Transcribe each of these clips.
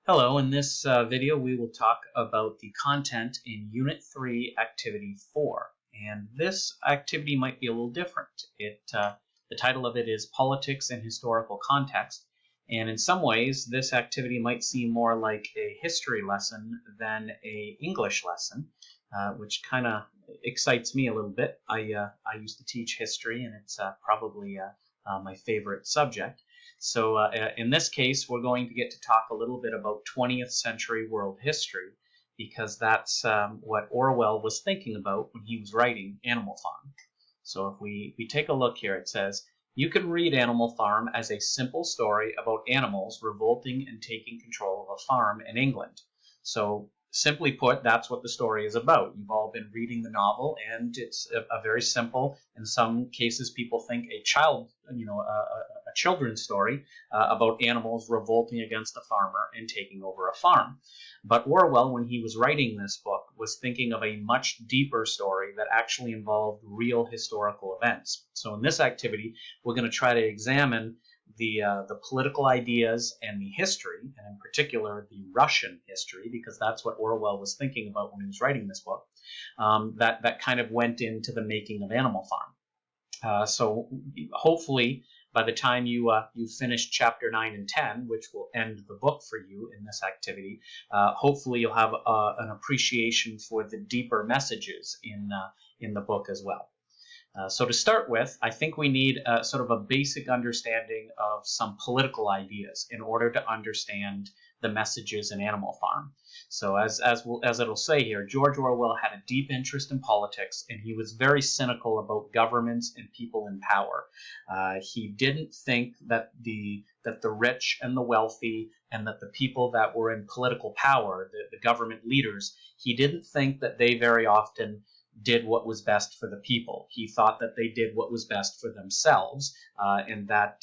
Hello, in this video we will talk about the content in Unit 3, Activity 4. And this activity might be a little different. The title of it is Politics in Historical Context. And in some ways, this activity might seem more like a history lesson than an English lesson, which kind of excites me a little bit. I used to teach history, and it's probably my favorite subject. So in this case, we're going to get to talk a little bit about 20th century world history, because that's what Orwell was thinking about when he was writing Animal Farm. So if we take a look here, it says, you can read Animal Farm as a simple story about animals revolting and taking control of a farm in England. So simply put, that's what the story is about. You've all been reading the novel, and it's a very simple, in some cases people think a children's story about animals revolting against a farmer and taking over a farm. But Orwell, when he was writing this book, was thinking of a much deeper story that actually involved real historical events. So in this activity, we're going to try to examine the political ideas and the history, and in particular the Russian history, because that's what Orwell was thinking about when he was writing this book, that kind of went into the making of Animal Farm. So hopefully by the time you finish chapter 9 and 10, which will end the book for you in this activity, hopefully you'll have an appreciation for the deeper messages in the book as well. So to start with, I think we need sort of a basic understanding of some political ideas in order to understand the messages in Animal Farm. So as it'll say here, George Orwell had a deep interest in politics, and he was very cynical about governments and people in power. He didn't think that the rich and the wealthy and that the people that were in political power, the government leaders, he didn't think that they very often did what was best for the people. He thought that they did what was best for themselves, and that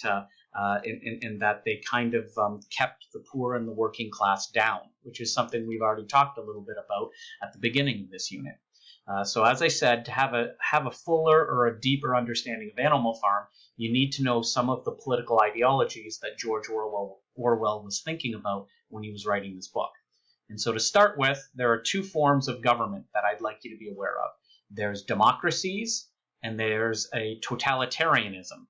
they kind of kept the poor and the working class down, which is something we've already talked a little bit about at the beginning of this unit. So as I said, to have a fuller or a deeper understanding of Animal Farm, you need to know some of the political ideologies that George Orwell was thinking about when he was writing this book. And so to start with, there are two forms of government that I'd like you to be aware of. There's democracies, and there's a totalitarianism.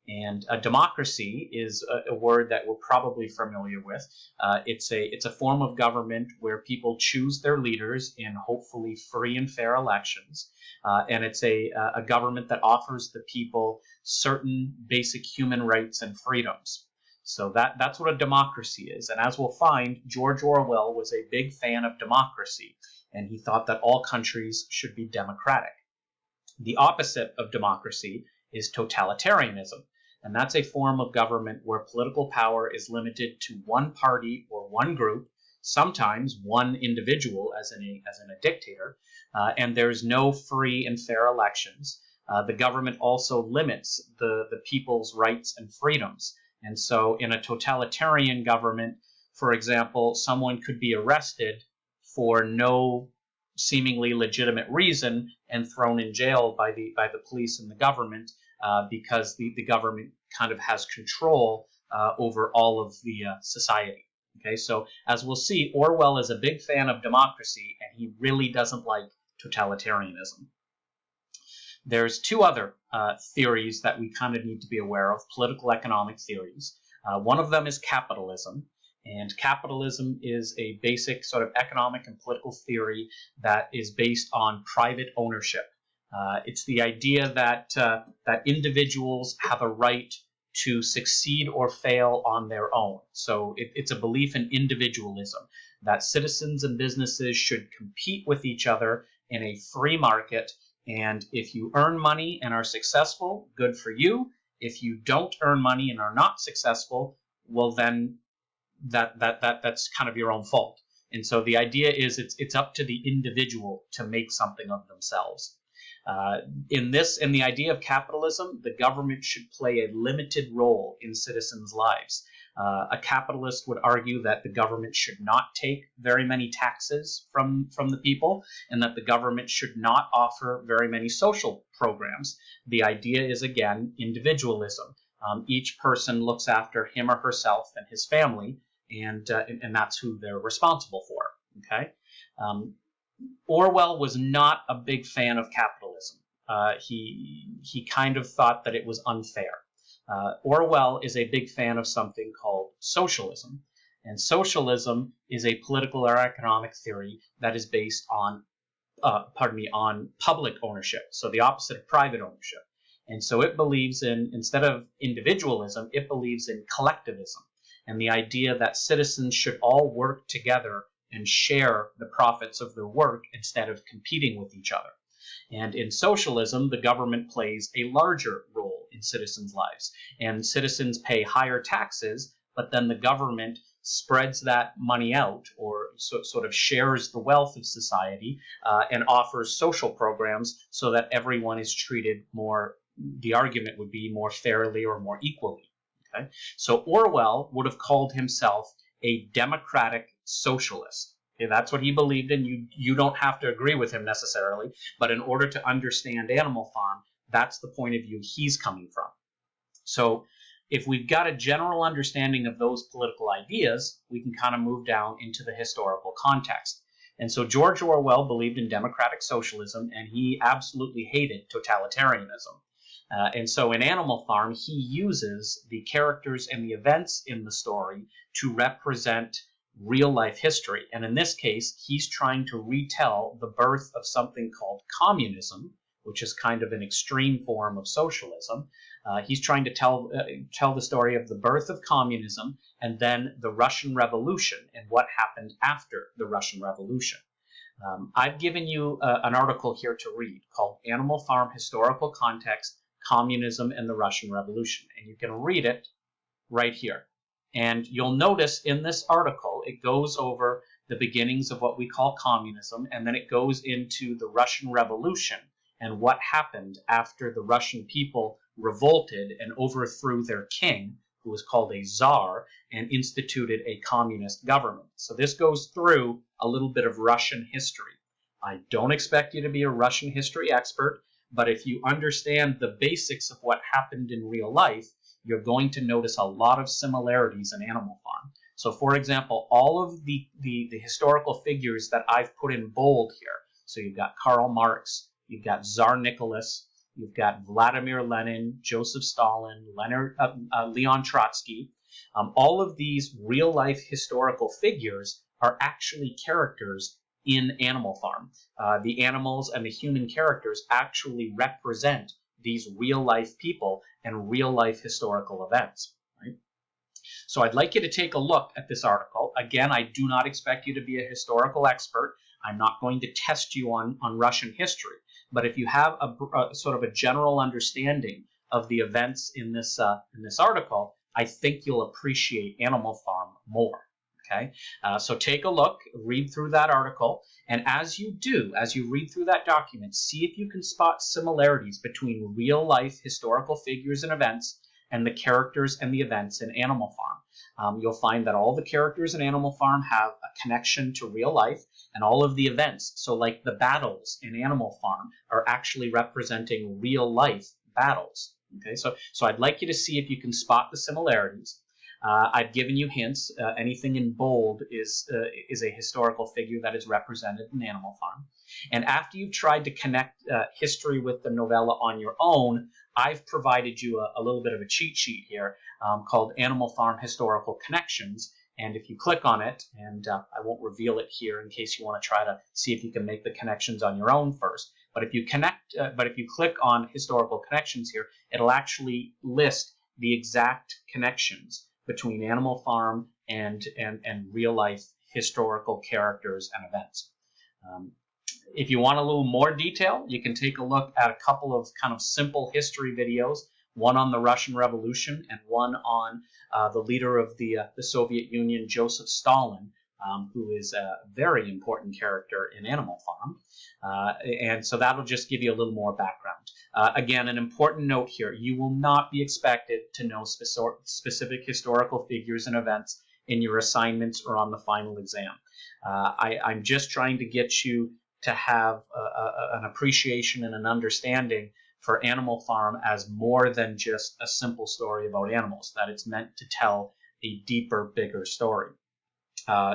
And a democracy is a word that we're probably familiar with. It's a form of government where people choose their leaders in hopefully free and fair elections. And it's a government that offers the people certain basic human rights and freedoms. So that's what a democracy is. And as we'll find, George Orwell was a big fan of democracy, and he thought that all countries should be democratic. The opposite of democracy is totalitarianism, and that's a form of government where political power is limited to one party or one group, sometimes one individual as in a dictator, and there's no free and fair elections. The government also limits the people's rights and freedoms. And so in a totalitarian government, for example, someone could be arrested for no seemingly legitimate reason and thrown in jail by the police and the government, because the government kind of has control over all of the society. Okay, so as we'll see, Orwell is a big fan of democracy, and he really doesn't like totalitarianism. There's two other theories that we kind of need to be aware of, political economic theories. One of them is capitalism, and capitalism is a basic sort of economic and political theory that is based on private ownership. It's the idea that individuals have a right to succeed or fail on their own. So it's a belief in individualism, that citizens and businesses should compete with each other in a free market. And if you earn money and are successful, good for you. If you don't earn money and are not successful, well then that's kind of your own fault. And so the idea is it's up to the individual to make something of themselves. In the idea of capitalism, the government should play a limited role in citizens' lives. A capitalist would argue that the government should not take very many taxes from the people, and that the government should not offer very many social programs. The idea is, again, individualism. Each person looks after him or herself and his family, and that's who they're responsible for. Okay, Orwell was not a big fan of capitalism. He kind of thought that it was unfair. Orwell is a big fan of something called socialism, and socialism is a political or economic theory that is based on on public ownership, so the opposite of private ownership. And so it believes in, instead of individualism, it believes in collectivism, and the idea that citizens should all work together and share the profits of their work instead of competing with each other. And in socialism, the government plays a larger role in citizens' lives, and citizens pay higher taxes, but then the government spreads that money out, or sort of shares the wealth of society, and offers social programs so that everyone is treated more, the argument would be, more fairly or more equally. Okay? So Orwell would have called himself a democratic socialist. Okay, that's what he believed in. You don't have to agree with him necessarily, but in order to understand Animal Farm, that's the point of view he's coming from. So if we've got a general understanding of those political ideas, we can kind of move down into the historical context. And so George Orwell believed in democratic socialism, and he absolutely hated totalitarianism. And so in Animal Farm, he uses the characters and the events in the story to represent real life history. And in this case, he's trying to retell the birth of something called communism, which is kind of an extreme form of socialism. He's trying to tell the story of the birth of communism and then the Russian Revolution and what happened after the Russian Revolution. I've given you an article here to read called Animal Farm Historical Context, Communism and the Russian Revolution. And you can read it right here. And you'll notice in this article, it goes over the beginnings of what we call communism, and then it goes into the Russian Revolution and what happened after the Russian people revolted and overthrew their king, who was called a czar, and instituted a communist government. So this goes through a little bit of Russian history. I don't expect you to be a Russian history expert, but if you understand the basics of what happened in real life, you're going to notice a lot of similarities in Animal Farm. So for example, all of the historical figures that I've put in bold here, so you've got Karl Marx, you've got Tsar Nicholas, you've got Vladimir Lenin, Joseph Stalin, Leon Trotsky. All of these real-life historical figures are actually characters in Animal Farm. The animals and the human characters actually represent these real-life people and real-life historical events. Right? So I'd like you to take a look at this article. Again, I do not expect you to be a historical expert. I'm not going to test you on Russian history. But if you have a sort of a general understanding of the events in this article, I think you'll appreciate Animal Farm more. Okay, so take a look, read through that article, and as you read through that document, see if you can spot similarities between real-life historical figures and events and the characters and the events in Animal Farm. You'll find that all the characters in Animal Farm have a connection to real life, and all of the events, so like the battles in Animal Farm, are actually representing real-life battles. Okay, so I'd like you to see if you can spot the similarities. I've given you hints. Anything in bold is a historical figure that is represented in Animal Farm. And after you've tried to connect history with the novella on your own, I've provided you a little bit of a cheat sheet here called Animal Farm Historical Connections. And if you click on it, and I won't reveal it here in case you want to try to see if you can make the connections on your own first. But if you click on historical connections here, it'll actually list the exact connections between Animal Farm and real life historical characters and events. If you want a little more detail, you can take a look at a couple of kind of simple history videos, one on the Russian Revolution and one on the leader of the Soviet Union, Joseph Stalin, who is a very important character in Animal Farm. And so that'll just give you a little more background. Again, an important note here, you will not be expected to know specific historical figures and events in your assignments or on the final exam. I'm just trying to get you to have an appreciation and an understanding for Animal Farm as more than just a simple story about animals, that it's meant to tell a deeper, bigger story.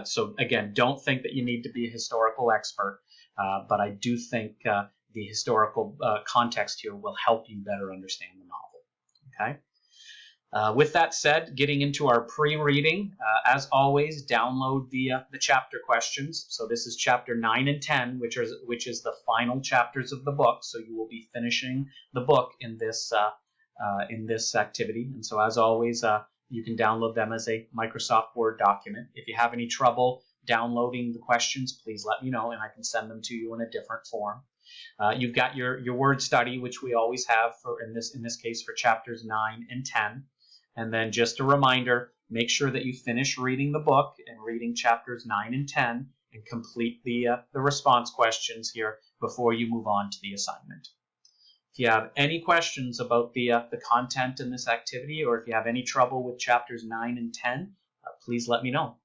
So again, don't think that you need to be a historical expert, but I do think the historical context here will help you better understand the novel. Okay. With that said, getting into our pre-reading, as always, download the chapter questions. So this is chapter 9 and 10, which is the final chapters of the book. So you will be finishing the book in this activity. And so as always, you can download them as a Microsoft Word document. If you have any trouble downloading the questions, please let me know, and I can send them to you in a different form. You've got your word study, which we always have for in this case for chapters 9 and 10. And then just a reminder, make sure that you finish reading the book and reading chapters 9 and 10 and complete the response questions here before you move on to the assignment. If you have any questions about the content in this activity, or if you have any trouble with chapters 9 and 10, please let me know.